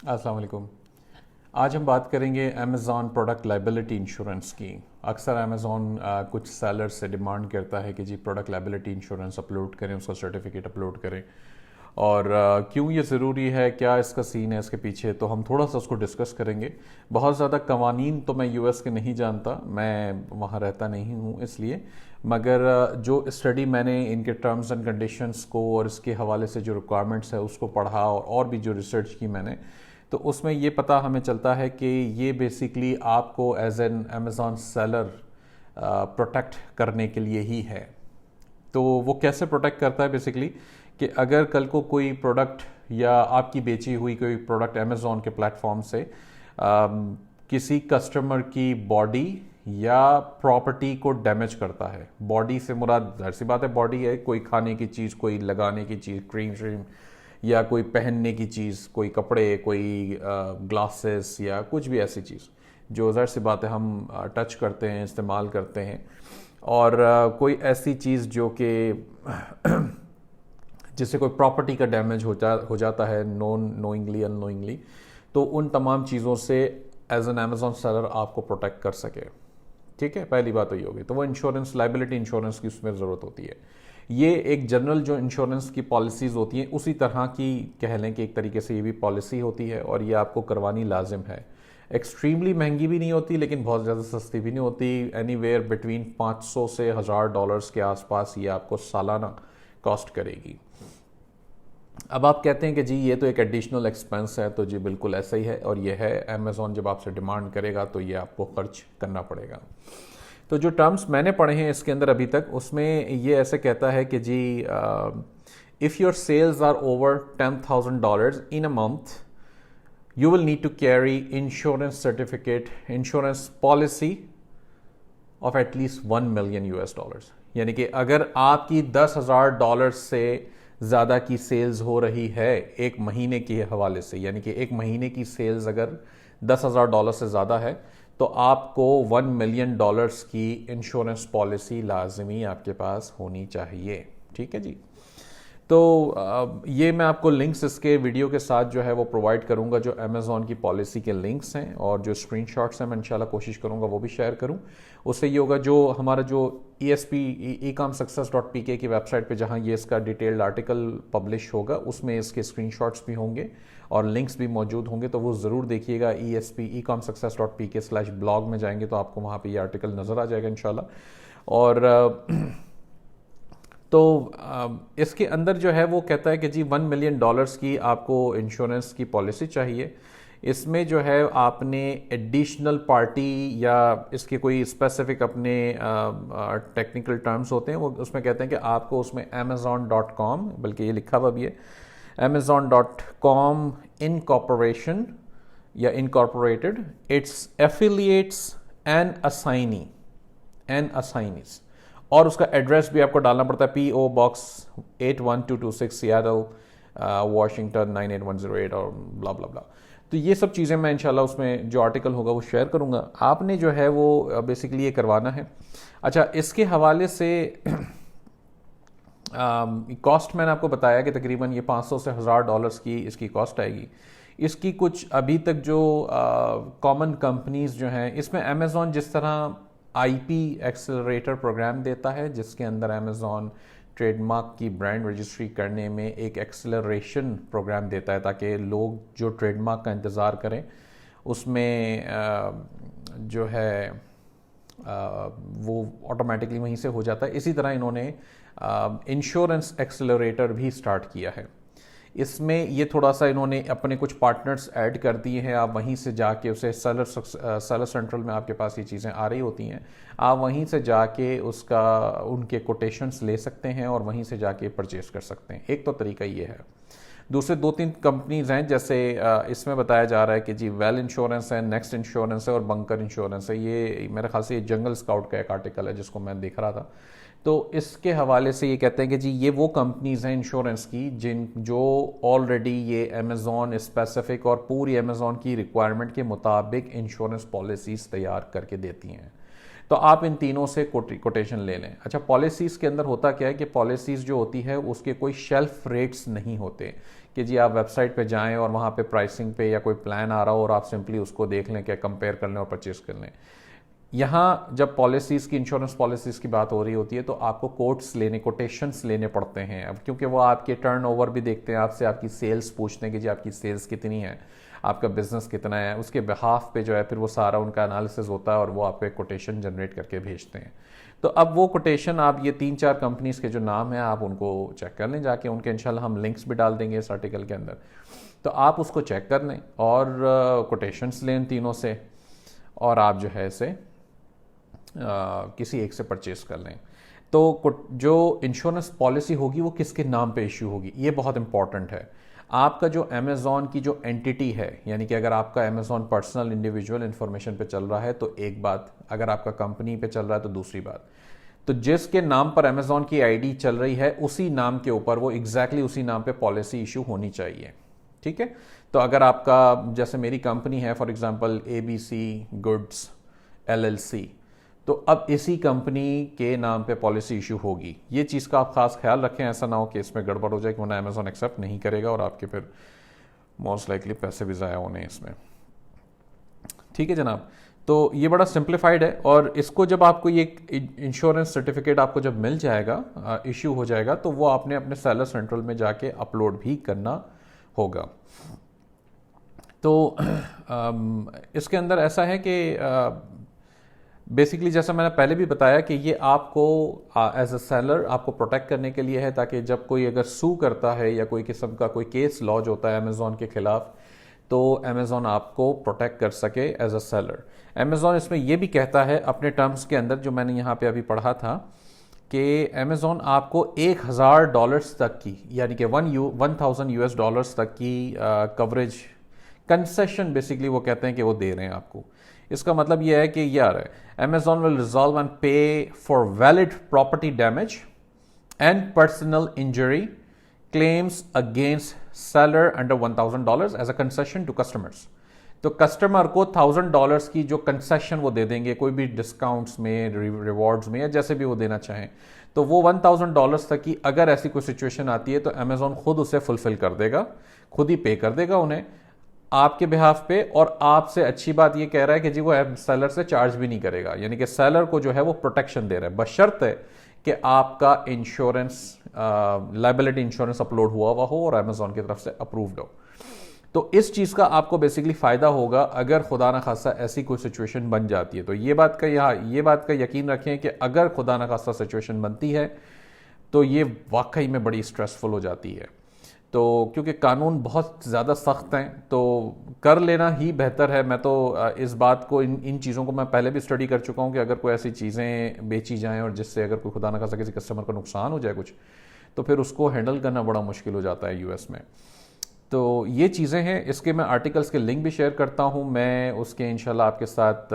अस्सलाम वालेकुम। आज हम बात करेंगे अमेज़ॉन प्रोडक्ट लाइबिलिटी इंश्योरेंस की। अक्सर अमेज़ॉन कुछ सेलर्स से डिमांड करता है कि जी प्रोडक्ट लाइबिलिटी इंश्योरेंस अपलोड करें, उसका सर्टिफिकेट अपलोड करें। और क्यों ये ज़रूरी है, क्या इसका सीन है इसके पीछे, तो हम थोड़ा सा उसको डिस्कस करेंगे। बहुत ज़्यादा कवानीन तो मैं यूएस के नहीं जानता, मैं वहाँ रहता नहीं हूँ इसलिए, मगर जो स्टडी मैंने इनके टर्म्स एंड कंडीशंस को और इसके हवाले से जो रिक्वायरमेंट्स है उसको पढ़ा और भी जो रिसर्च की मैंने, तो उसमें ये पता हमें चलता है कि ये बेसिकली आपको as an Amazon seller protect करने के लिए ही है। तो वो कैसे प्रोटेक्ट करता है बेसिकली, कि अगर कल को कोई प्रोडक्ट या आपकी बेची हुई कोई प्रोडक्ट अमेज़ॉन के प्लेटफॉर्म से किसी कस्टमर की बॉडी या प्रॉपर्टी को डैमेज करता है। बॉडी से मुराद जाहिर सी बात है बॉडी है, कोई खाने की चीज़, कोई लगाने की चीज़, क्रीम श्रीम, या कोई पहनने की चीज़, कोई कपड़े, कोई ग्लासेस या कुछ भी ऐसी चीज़ जो ज़ाहिर सी बात है हम टच करते हैं, इस्तेमाल करते हैं। और कोई ऐसी चीज़ जो कि जिससे कोई प्रॉपर्टी का डैमेज हो जाता है नोइंगली अननोइंगली, तो उन तमाम चीज़ों से एज एन अमेज़ॉन सेलर आपको प्रोटेक्ट कर सके। ठीक है, पहली बात तो ये होगी। तो वो इंश्योरेंस, लाइबिलिटी इंश्योरेंस की उसमें ज़रूरत होती है। ये एक जनरल जो इंश्योरेंस की पॉलिसीज़ होती हैं उसी तरह की कह लें कि एक तरीके से ये भी पॉलिसी होती है, और ये आपको करवानी लाजिम है। एक्सट्रीमली महंगी भी नहीं होती लेकिन बहुत ज़्यादा सस्ती भी नहीं होती। एनीवेयर बिटवीन 500 से $1000 के आसपास ये आपको सालाना कॉस्ट करेगी। अब आप कहते हैं कि जी ये तो एक एडिशनल एक्सपेंस है, तो जी बिल्कुल ऐसा ही है, और ये है। अमेज़ॉन जब आपसे डिमांड करेगा तो ये आपको खर्च करना पड़ेगा। तो जो टर्म्स मैंने पढ़े हैं इसके अंदर अभी तक, उसमें ये ऐसे कहता है कि जी if your sales are over $10,000 in a month, you will need to carry insurance certificate, insurance policy of at least $1 million। यानी कि अगर आपकी $10,000 से ज़्यादा की सेल्स हो रही है एक महीने के हवाले से, यानी कि एक महीने की सेल्स अगर $10,000 से ज़्यादा है, तो आपको $1 million की इंश्योरेंस पॉलिसी लाजमी आपके पास होनी चाहिए। ठीक है जी। तो ये मैं आपको लिंक्स इसके वीडियो के साथ जो है वो प्रोवाइड करूंगा, जो अमेज़ॉन की पॉलिसी के लिंक्स हैं, और जो स्क्रीनशॉट्स हैं मैं इंशाल्लाह कोशिश करूंगा वो भी शेयर करूं। उससे ये होगा, जो हमारा जो ESP-ecomsuccess.pk की वेबसाइट पे जहां ये इसका डिटेल्ड आर्टिकल पब्लिश होगा, उसमें इसके स्क्रीनशॉट्स भी होंगे और लिंक्स भी मौजूद होंगे, तो वो ज़रूर देखिएगा। ESP-ecomsuccess.pk/blog में जाएंगे तो आपको वहाँ पर ये आर्टिकल नज़र आ जाएगा इंशाल्लाह। और तो इसके अंदर जो है वो कहता है कि जी $1 million की आपको इंश्योरेंस की पॉलिसी चाहिए। इसमें जो है आपने एडिशनल पार्टी या इसके कोई स्पेसिफिक अपने टेक्निकल टर्म्स होते हैं, वो उसमें कहते हैं कि आपको उसमें amazon.com, बल्कि ये लिखा हुआ भी है, amazon.com इनकॉर्पोरेशन या इनकॉर्पोरेटेड, इट्स एफिलिएट्स एंड असाइनीज, और उसका एड्रेस भी आपको डालना पड़ता है, PO Box 81226 सियाटल वाशिंगटन 98108 और ब्ला ब्ला ब्ला। तो ये सब चीज़ें मैं इंशाल्लाह उसमें जो आर्टिकल होगा वो शेयर करूंगा। आपने जो है वो बेसिकली ये करवाना है। अच्छा, इसके हवाले से कॉस्ट मैंने आपको बताया कि तकरीबन ये 500 से $1000 की इसकी कॉस्ट आएगी। इसकी कुछ अभी तक जो कॉमन कंपनीज जो हैं, इसमें अमेज़ॉन जिस तरह IP एक्सेलरेटर प्रोग्राम देता है, जिसके अंदर अमेज़ॉन ट्रेडमार्क की ब्रांड रजिस्ट्री करने में एक एक्सेलरेशन प्रोग्राम देता है, ताकि लोग जो ट्रेडमार्क का इंतज़ार करें उसमें जो है वो ऑटोमेटिकली वहीं से हो जाता है। इसी तरह इन्होंने इंश्योरेंस एक्सेलरेटर भी स्टार्ट किया है। इसमें ये थोड़ा सा इन्होंने अपने कुछ पार्टनर्स ऐड कर दिए हैं। आप वहीं से जाके उसे सेलर सेंट्रल में आपके पास ये चीज़ें आ रही होती हैं, आप वहीं से जाके उसका उनके कोटेशंस ले सकते हैं और वहीं से जाके परचेस कर सकते हैं। एक तो तरीका ये है। दूसरे 2-3 कंपनीज हैं, जैसे इसमें बताया जा रहा है कि जी वेल इंश्योरेंस है, नेक्स्ट इंश्योरेंस है और बंकर इंश्योरेंस है। ये मेरे ख्याल से ये जंगल स्काउट का एक आर्टिकल है जिसको मैं देख रहा था। तो इसके हवाले से ये कहते हैं कि जी ये वो कंपनीज हैं इंश्योरेंस की जो ऑलरेडी ये अमेज़ॉन स्पेसिफिक और पूरी अमेज़ॉन की रिक्वायरमेंट के मुताबिक इंश्योरेंस पॉलिसीज़ तैयार करके देती हैं। तो आप इन तीनों से कोटेशन ले लें। अच्छा, पॉलिसीज़ के अंदर होता क्या है कि पॉलिसीज़ जो होती है उसके कोई शेल्फ रेट्स नहीं होते कि जी आप वेबसाइट पे जाएं और वहाँ पे प्राइसिंग पे या कोई प्लान आ रहा हो और आप सिंपली उसको देख लें, क्या कंपेयर कर लें और परचेज कर लें। यहाँ जब पॉलिसीज़ की, इंश्योरेंस पॉलिसीज़ की बात हो रही होती है तो आपको कोटेशंस लेने पड़ते हैं। अब क्योंकि वो आपके टर्नओवर भी देखते हैं, आपसे आपकी सेल्स पूछते हैं कि जी आपकी सेल्स कितनी है, आपका बिजनेस कितना है, उसके बिहाफ पे जो है फिर वो सारा उनका एनालिसिस होता है और वो आपको एक कोटेशन जनरेट करके भेजते हैं। तो अब वो कोटेशन, आप ये 3-4 कंपनीज़ के जो नाम हैं आप उनको चेक कर लें जाके, उनके इंशाल्लाह हम लिंक्स भी डाल देंगे इस आर्टिकल के अंदर। तो आप उसको चेक कर लें और कोटेशंस लें तीनों से, और आप जो है इसे किसी एक से परचेज कर लें। तो जो इंश्योरेंस पॉलिसी होगी वो किसके नाम पे इश्यू होगी, ये बहुत इंपॉर्टेंट है। आपका जो अमेज़ॉन की जो एंटिटी है, यानी कि अगर आपका अमेज़ॉन पर्सनल इंडिविजुअल इंफॉर्मेशन पे चल रहा है तो एक बात, अगर आपका कंपनी पे चल रहा है तो दूसरी बात। तो जिसके नाम पर अमेज़ॉन की आईडी चल रही है उसी नाम के ऊपर, वो एग्जैक्टली उसी नाम पे पॉलिसी इशू होनी चाहिए। ठीक है। तो अगर आपका, जैसे मेरी कंपनी है for example ABC goods LLC, तो अब इसी कंपनी के नाम पे पॉलिसी इशू होगी। ये चीज़ का आप खास ख्याल रखें, ऐसा ना हो कि इसमें गड़बड़ हो जाए, कि वरना अमेज़ॉन एक्सेप्ट नहीं करेगा और आपके फिर मोस्ट लाइकली पैसे भी ज़ाया होने इसमें। ठीक है जनाब। तो ये बड़ा सिंप्लीफाइड है, और इसको जब आपको ये इंश्योरेंस सर्टिफिकेट आपको जब मिल जाएगा, इश्यू हो जाएगा, तो वो आपने अपने सेलर सेंट्रल में जाके अपलोड भी करना होगा। तो इसके अंदर ऐसा है कि बेसिकली जैसा मैंने पहले भी बताया कि ये आपको एज अ सेलर आपको प्रोटेक्ट करने के लिए है, ताकि जब कोई अगर सू करता है या कोई किस्म का कोई केस लॉन्च होता है अमेज़ॉन के खिलाफ, तो अमेज़ॉन आपको प्रोटेक्ट कर सके एज अ सेलर। अमेज़ॉन इसमें यह भी कहता है अपने टर्म्स के अंदर, जो मैंने यहाँ पे अभी पढ़ा था, कि अमेज़ॉन आपको $1000 तक की, यानी कि 1000 US डॉलर्स तक की कवरेज कंसेशन बेसिकली वो कहते हैं कि वो दे रहे हैं आपको। इसका मतलब यह है कि यार Amazon will resolve and pay for valid property damage and personal injury claims against seller under $1000 as a concession to customers. तो कस्टमर को $1000 की जो कंसेशन वो दे देंगे, कोई भी डिस्काउंट्स में, रिवॉर्ड्स में, या जैसे भी वो देना चाहें, तो वो $1000 तक की अगर ऐसी कोई सिचुएशन आती है तो अमेज़ॉन खुद उसे फुलफिल कर देगा, खुद ही पे कर देगा उन्हें आपके बिहाफ पे। और आपसे अच्छी बात ये कह रहा है कि जी वो सेलर से चार्ज भी नहीं करेगा, यानी कि सेलर को जो है वो प्रोटेक्शन दे रहा है, बशर्ते कि आपका इंश्योरेंस, लायबिलिटी इंश्योरेंस अपलोड हुआ हुआ हो और अमेज़ॉन की तरफ से अप्रूव्ड हो। तो इस चीज़ का आपको बेसिकली फ़ायदा होगा अगर खुदा न खास्ता ऐसी कोई सिचुएशन बन जाती है। तो ये बात का यकीन रखें कि अगर खुदा न खास्ता सिचुएशन बनती है तो ये वाकई में बड़ी स्ट्रेसफुल हो जाती है। तो क्योंकि कानून बहुत ज़्यादा सख्त हैं, तो कर लेना ही बेहतर है। मैं तो इस बात को, इन चीज़ों को मैं पहले भी स्टडी कर चुका हूँ कि अगर कोई ऐसी चीज़ें बेची जाएं और जिससे अगर कोई खुदा न खास्ता किसी कस्टमर को नुकसान हो जाए कुछ, तो फिर उसको हैंडल करना बड़ा मुश्किल हो जाता है US में। तो ये चीज़ें हैं। इसके मैं आर्टिकल्स के लिंक भी शेयर करता हूँ, मैं उसके इंशाल्लाह आपके साथ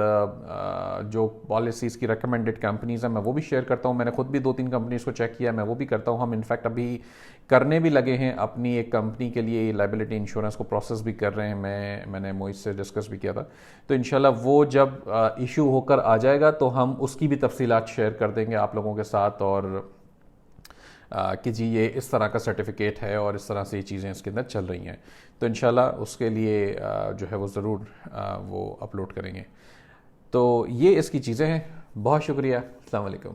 जो पॉलिसीज़ की रिकमेंडेड कंपनीज़ हैं मैं वो भी शेयर करता हूँ। मैंने खुद भी 2-3 कंपनीज़ को चेक किया, मैं वो भी करता हूँ। हम इनफैक्ट अभी करने भी लगे हैं, अपनी एक कंपनी के लिए लायबिलिटी इंश्योरेंस को प्रोसेस भी कर रहे हैं। मैंने मोहित से डिस्कस भी किया था। तो इंशाल्लाह वो जब इशू होकर आ जाएगा तो हम उसकी भी तफसीलात शेयर कर देंगे आप लोगों के साथ, और कि जी ये इस तरह का सर्टिफिकेट है और इस तरह से ये चीज़ें इसके अंदर चल रही हैं। तो इंशाल्लाह उसके लिए जो है वो ज़रूर वो अपलोड करेंगे। तो ये इसकी चीज़ें हैं। बहुत शुक्रिया। अस्सलाम वालेकुम।